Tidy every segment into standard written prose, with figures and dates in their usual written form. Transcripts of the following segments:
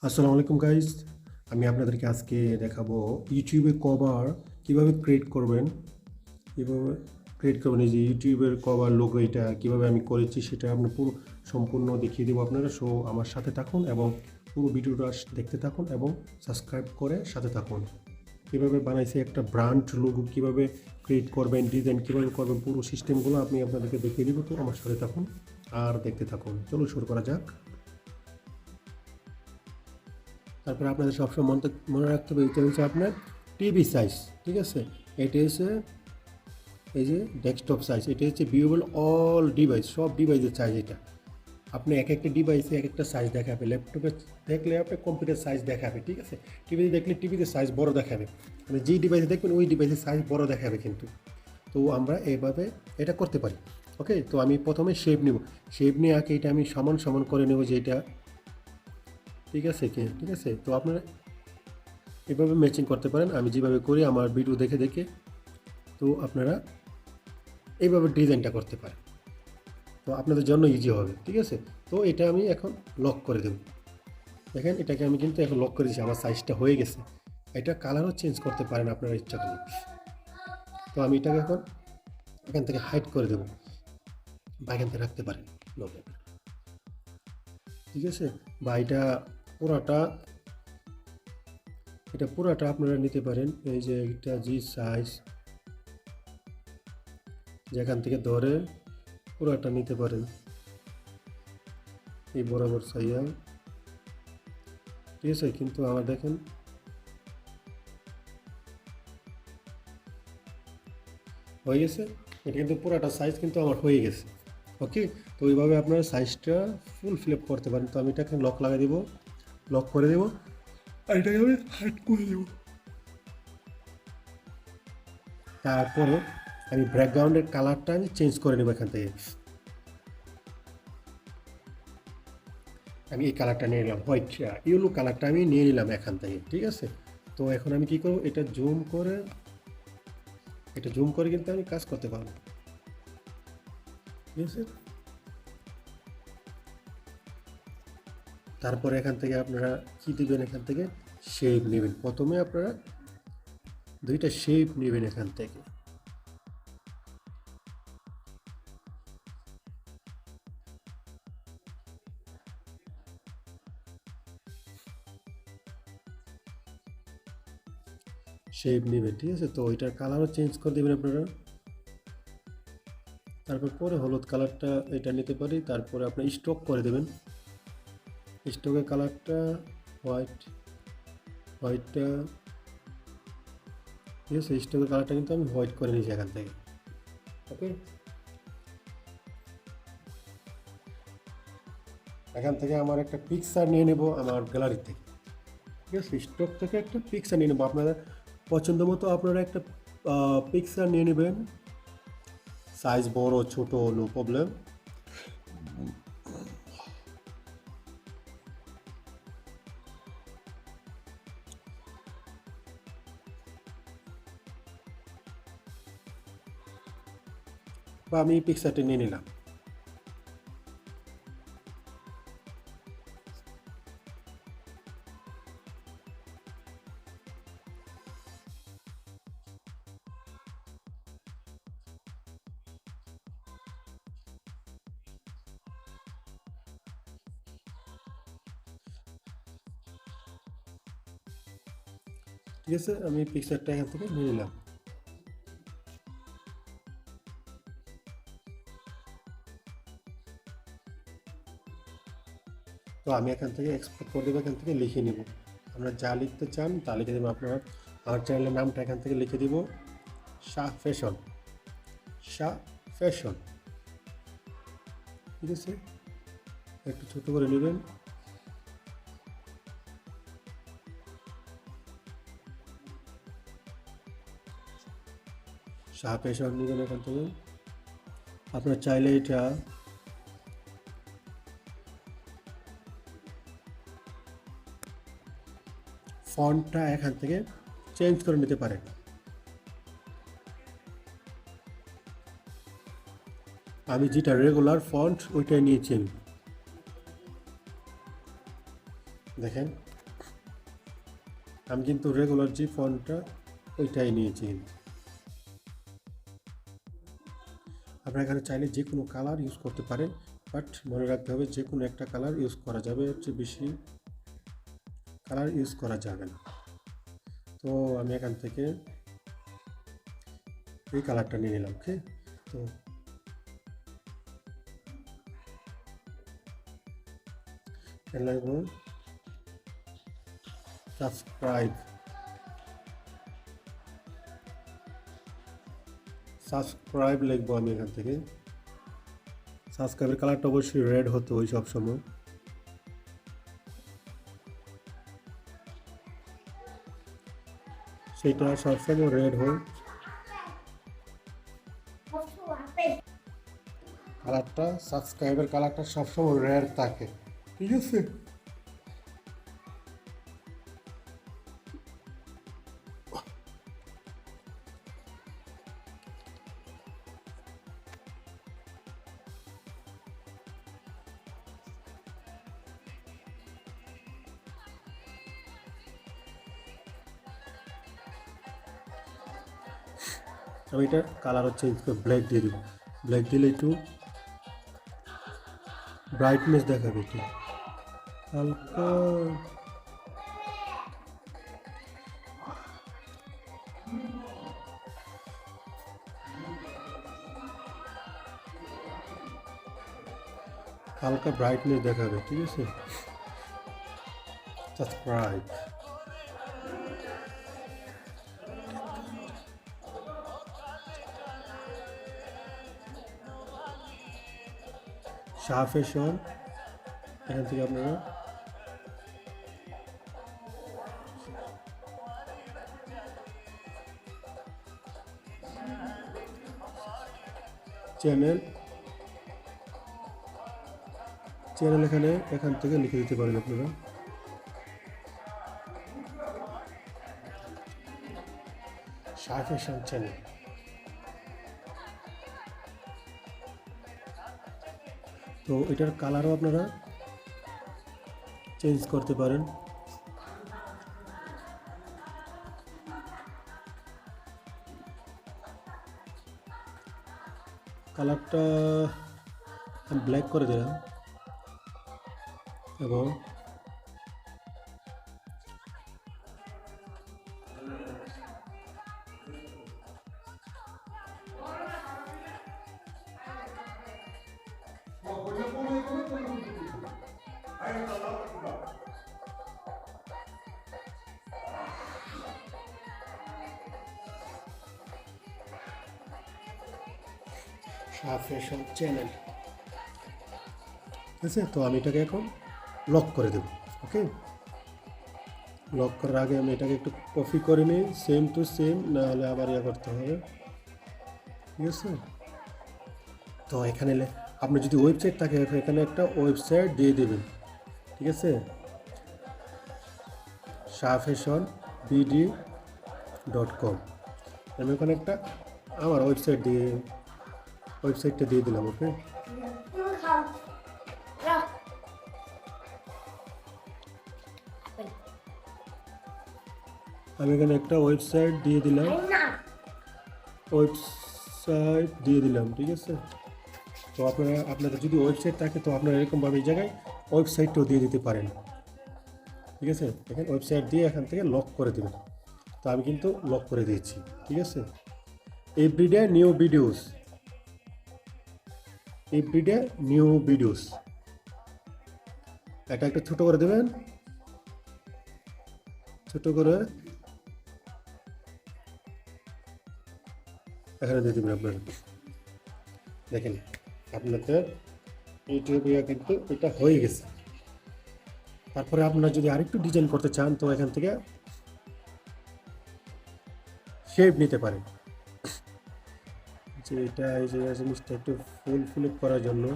আসসালামু আলাইকুম গাইস। আমি আপনাদেরকে আজকে দেখাবো ইউটিউবে কভার কিভাবে ক্রিয়েট করবেন। কীভাবে ক্রিয়েট করবেন, এই যে ইউটিউবের কভার লোগো এটা কীভাবে আমি করেছি সেটা আপনি পুরো সম্পূর্ণ দেখিয়ে দেবো আপনারা। সো আমার সাথে থাকুন এবং পুরো ভিডিওটা দেখতে থাকুন এবং সাবস্ক্রাইব করে সাথে থাকুন। কীভাবে বানাইছে একটা ব্র্যান্ড লোগো, কীভাবে ক্রিয়েট করবেন, ডিজাইন কীভাবে করবেন, পুরো সিস্টেমগুলো আমি আপনাদেরকে দেখিয়ে দেবো। তো আমার সাথে থাকুন আর দেখতে থাকুন। চলুন শুরু করা যাক। তারপরে আপনাদের সবসময় মনে রাখতে হবে এটা হচ্ছে আপনার টিভি সাইজ, ঠিক আছে। এটা হচ্ছে এই যে ডেস্কটপ সাইজ, এটা হচ্ছে ভিউয়েবল অল ডিভাইস, সব ডিভাইসের সাইজ এটা। আপনি এক একটা ডিভাইসে এক একটা সাইজ দেখাবে, ল্যাপটপে দেখলে আপনার কম্পিউটার সাইজ দেখাবে, ঠিক আছে। টিভিতে দেখলে টিভিতে সাইজ বড় দেখাবে, মানে যেই ডিভাইসে দেখবেন ওই ডিভাইসের সাইজ বড় দেখাবে কিন্তু। তো আমরা এইভাবে এটা করতে পারি। ওকে, তো আমি প্রথমে শেপ নিব। শেপ নিয়ে আগে এটা আমি সমান সমান করে নেব, যে এটা ঠিক আছে কি, ঠিক আছে। তো আপনারা এভাবে ম্যাচিং করতে পারেন, আমি যেভাবে করি আমার ভিডিও দেখে দেখে। তো আপনারা এইভাবে ডিজাইনটা করতে পারেন, তো আপনাদের জন্য ইজি হবে, ঠিক আছে। তো এটা আমি এখন লক করে দেব। দেখেন এটাকে আমি কিন্তু এখন লক করে দিয়েছি, আমার সাইজটা হয়ে গেছে। এটা কালারও চেঞ্জ করতে পারেন আপনারা ইচ্ছা করলে। তো আমি এটাকে এখন এখান থেকে হাইড করে দেবো বা এখান থেকে রাখতে পারেন, ঠিক আছে। বা এটা পুরাটা আপনারা নিতে পারেন। এই যে এটা জি সাইজ, যেখান থেকে ধরে পুরাটা নিতে পারেন, এই বরাবর সাইয়া, ঠিক আছে। কিন্তু আমার দেখেন হয়ে গেছে, এটা কিন্তু পুরাটা সাইজ কিন্তু আমার হয়ে গেছে। ওকে, তো এইভাবে আপনারা সাইজটা ফুল ফিল আপ করতে পারেন। তো আমি এটাকে লক লাগিয়ে দেবো, লক করে দেবো, আর এটাকে আমি হাইড করে দেবো। তারপরে আমি ব্যাকগ্রাউন্ডের কালারটা আমি চেঞ্জ করে নেবো এখান থেকে। আমি এই কালারটা নিয়ে নিলাম, হোয়াইট ইয়েলো কালারটা আমি নিয়ে নিলাম এখান থেকে, ঠিক আছে। তো এখন আমি কি করবো, এটা জুম করে কিন্তু আমি কাজ করতে পারবো, ঠিক আছে। তারপরে এখান থেকে আপনারা কি দিবেন, এখান থেকে শেপ নেবেন। প্রথমে আপনারা দুইটা শেপ নেবেন এখান থেকে। শেপ নেবেন, ঠিক আছে। তো ওইটার কালারও চেঞ্জ করে দেবেন আপনারা। তারপর পরে হলুদ কালারটা এটা নিতে পারি, তারপরে আপনার স্টক করে দেবেন। স্টকের কালারটা হোয়াইটটা, ঠিক আছে। স্টকের কালারটা কিন্তু আমি হোয়াইট করে নিয়েছি এখান থেকে। ওকে, এখান থেকে আমার একটা পিকচার নিয়ে নেব আমার গ্যালারি থেকে, ঠিক আছে। স্টক থেকে একটা পিকচার নিয়ে নেবো, আপনারা পছন্দ মতো আপনারা একটা পিকচার নিয়ে নেবেন। সাইজ বড় ছোট নো প্রবলেম। বা আমি পিকচারটা নিয়ে নিলাম। ঠিক আছে, আমি পিকচারটা এখান থেকে নিয়ে নিলাম। তো আমি এখান থেকে এক্সপোর্ট করে দেবো, এখান থেকে লিখে নেব। আপনারা যা লিখতে চান তা লিখে দেবেন। আপনারা আমার চ্যানেলের নামটা এখান থেকে লিখে দিব, শাহ ফ্যাশন, শাহ ফ্যাশন, ঠিক আছে। একটু ছোটো করে নেবেন। শাহ ফ্যাশন নেবেন এখান থেকে। আপনারা চাইলে এটা ফন্টটা এখান থেকে চেঞ্জ করে নিতে পারেন। আমি যেটা রেগুলার ফন্ট ওইটাই নিয়েছি আমি। দেখেন আমি কিন্তু রেগুলার যে ফন্টটা ওইটাই নিয়েছি। আপনারা এখানে চাইলে যে কোনো কালার ইউজ করতে পারেন, বাট মনে রাখতে হবে যে কোনো একটা কালার ইউজ করা যাবে, এর চেয়ে বেশি কালার ইউজ করা যাবে না। তো আমি এখান থেকে এই কালারটা নিয়ে নিলাম। ওকে, তো লাগবো সাবস্ক্রাইব লিখবো আমি এখান থেকে। সাবস্ক্রাইবের কালারটা অবশ্যই রেড হতে হয় সবসময়। সেটা সবসময় রেড হয়, কালারটা সাবস্ক্রাইবের কালারটা সবসময় রেড থাকে, ঠিক আছে। আমি এটা কালার হচ্ছে ব্ল্যাক দিয়ে দিব। ব্ল্যাক দিলে একটু ব্রাইটনেস দেখাবে, একটু হালকা হালকা ব্রাইটনেস দেখাবে, ঠিক আছে। সাবস্ক্রাইব শাহ ফ্যাশন, এখান থেকে আপনারা চ্যানেল এখান থেকে লিখে দিতে পারেন আপনারা। Shah fashion channel. তো এটার কালারও আপনারা চেঞ্জ করতে পারেন। কালারটা আমি ব্ল্যাক করে দিলাম এবং শাহ ফ্যাশন চ্যানেল, ঠিক আছে। তো আমি এটাকে এখন লক করে দেব। ওকে, লক করার আগে আমি এটাকে একটু কপি করে নিই, সেম টু সেম, নাহলে আবার ইয়ে করতে হবে, ঠিক আছে। তো এখানে আপনি যদি ওয়েবসাইট থাকে এখানে একটা ওয়েবসাইট দিয়ে দেবেন, ঠিক আছে। shahfashionbd.com, আমি ওখানে একটা আমার ওয়েবসাইটটা দিয়ে দিলাম। ওকে, আমি এখানে একটা ওয়েবসাইট দিয়ে দিলাম, ঠিক আছে। তো আপনাদের যদি ওয়েবসাইট থাকে তো আপনারা এরকমভাবে এই জায়গায় ওয়েবসাইটটাও দিয়ে দিতে পারেন, ঠিক আছে। দেখেন ওয়েবসাইট দিয়ে এখান থেকে লক করে দেবেন। তো আমি কিন্তু লক করে দিয়েছি, ঠিক আছে। এভরিডে নিউ ভিডিওস, এটা একটু ছোট করে দেবেন, ছোট করে এখানে দিয়ে দেবেন আপনারা। দেখেন আপনাদের ইউটিউবে কিন্তু এটা হয়ে গেছে। তারপরে আপনারা যদি আরেকটু ডিজাইন করতে চান তো এখান থেকে শেপ নিতে পারেন, যে এটা এই যে জিনিসটা একটু ফুল করার জন্য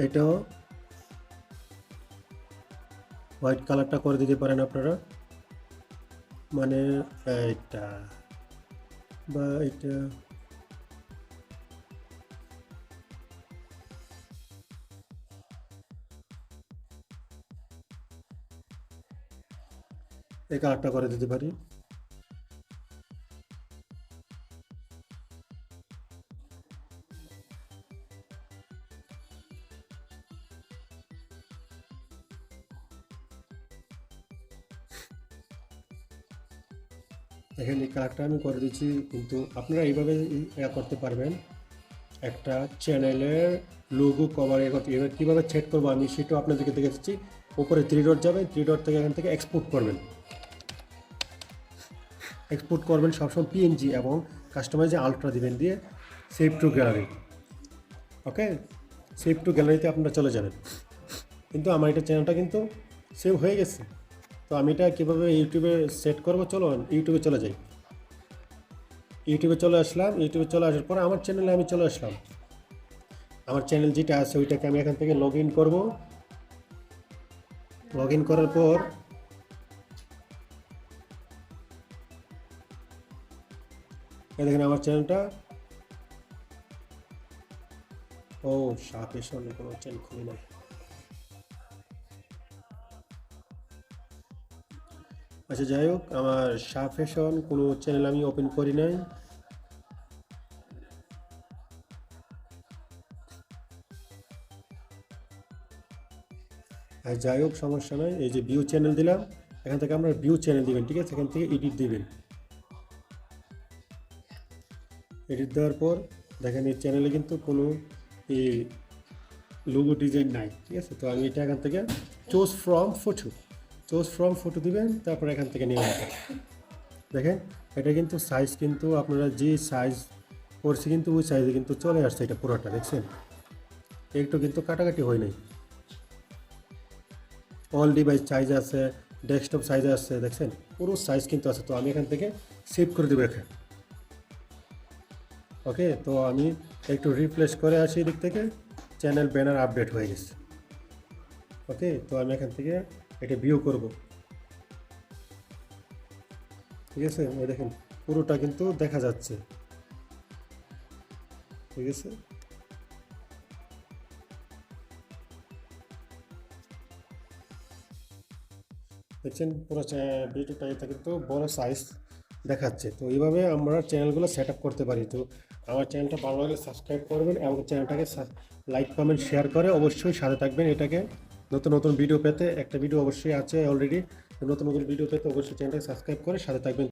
এটাও হোয়াইট কালারটা করে দিতে পারেন আপনারা, মানে এটা বা এটা, এই কালারটা করে দিতে পারি। এখানে এই কালারটা আমি করে দিচ্ছি, কিন্তু আপনারা এইভাবে করতে পারবেন। একটা চ্যানেলের লোগো কভার এবার কীভাবে সেট করবো আমি সেটাও আপনাদেরকে দেখেছি। উপরে 3 ডট যাবেন, 3 ডট থেকে এখান থেকে এক্সপোর্ট করবেন। এক্সপোর্ট করবেন সবসময় পিএনজি এবং কাস্টমাইজে আলট্রা দিবেন, দিয়ে সেভ টু গ্যালারি। ওকে, সেভ টু গ্যালারিতে আপনারা চলে যাবেন। কিন্তু আমার এটা চ্যানেলটা কিন্তু সেভ হয়ে গেছে। তো আমি এটা কীভাবে ইউটিউবে সেট করবো, চলো ইউটিউবে চলে যাই। ইউটিউবে চলে আসলাম। ইউটিউবে চলে আসার পর আমার চ্যানেলে আমি চলে আসলাম। আমার চ্যানেল যেটা আছে ওইটাকে আমি এখান থেকে লগ ইন করবো। লগ ইন করার পর দেখেন আমার চ্যানেলটা, ও সাপের সঙ্গে কোনো চ্যানেল খুলি নাই। আচ্ছা যাই হোক, আমার শাহ ফ্যাশন কোনো চ্যানেল আমি ওপেন করি নাই। আর যাই হোক সমস্যা নয়, এই যে ভিউ চ্যানেল দিলাম, এখান থেকে আমরা ভিউ চ্যানেল দিবেন, ঠিক আছে? এখান থেকে এডিট দিবেন। এডিট দেওয়ার পর দেখেন এই চ্যানেলে কিন্তু কোনো এই লোগো ডিজাইন নাই, ঠিক আছে? তো আমি এটা এখান থেকে চুজ ফ্রম ফটো দিবেন, তারপর এখান থেকে নিয়ে নেবেন। দেখেন এটা কিন্তু সাইজ কিন্তু আপনারা যে সাইজ করছে কিন্তু ওই সাইজে কিন্তু চলে আসছে, এটা পুরোটা দেখছেন, একটু কিন্তু কাটাকাটি হয় নাই। অল ডিভাইস সাইজ আছে, ডেস্কটপ সাইজ আছে, দেখছেন পুরো সাইজ কিন্তু আছে। তো আমি এখান থেকে সেভ করে দেবো এখানে। ওকে, তো আমি একটু রিফ্রেশ করে আসি এদিক থেকে, চ্যানেল ব্যানার আপডেট হয়ে গেছে। ওকে, তো আমি এখান থেকে এটা ভিউ করব, ঠিক আছে? ওই দেখেন পুরোটা কিন্তু দেখা যাচ্ছে, ঠিক আছে? দেখছেন পুরো ভিডিওটা, এটা কিন্তু বড় সাইজ দেখাচ্ছে। তো এইভাবে আমরা চ্যানেলগুলো সেট আপ করতে পারি। তো আমার চ্যানেলটা ভালো লাগলে সাবস্ক্রাইব করবেন এবং চ্যানেলটাকে লাইক কমেন্ট শেয়ার করে অবশ্যই সাথে থাকবেন। এটাকে নতুন নতুন ভিডিও পেতে, একটা ভিডিও অবশ্যই আছে অলরেডি, নতুন নতুন ভিডিও পেতে অবশ্যই চ্যানেলটাকে সাবস্ক্রাইব করে সাথে থাকবেন।